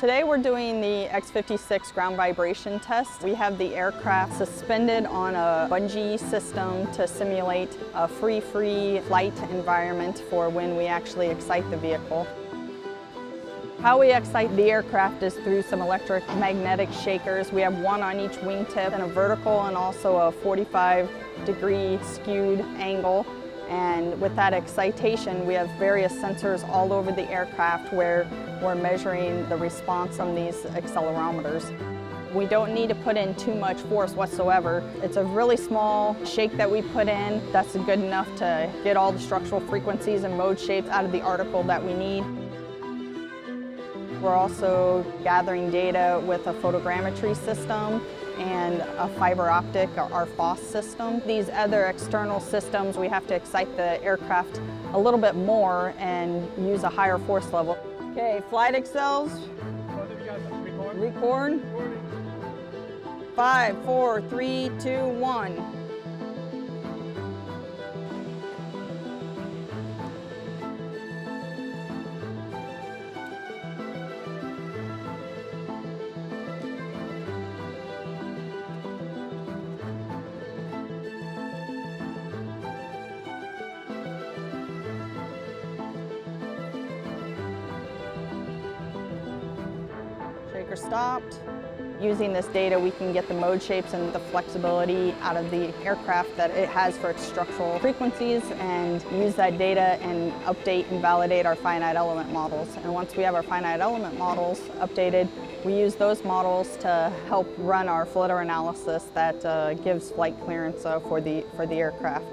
Today we're doing the X-56 ground vibration test. We have the aircraft suspended on a bungee system to simulate a free flight environment for when we actually excite the vehicle. How we excite the aircraft is through some electromagnetic shakers. We have one on each wingtip and a vertical and also a 45-degree skewed angle. And with that excitation, we have various sensors all over the aircraft where we're measuring the response on these accelerometers. We don't need to put in too much force whatsoever. It's a really small shake that we put in that's good enough to get all the structural frequencies and mode shapes out of the article that we need. We're also gathering data with a photogrammetry system and a fiber optic, our FOSS system. These other external systems, we have to excite the aircraft a little bit more and use a higher force level. Okay, flight accels. Record. 5, 4, 3, 2, 1. Shaker stopped. Using this data, we can get the mode shapes and the flexibility out of the aircraft that it has for its structural frequencies and use that data and update and validate our finite element models. And once we have our finite element models updated, we use those models to help run our flutter analysis that gives flight clearance for the aircraft.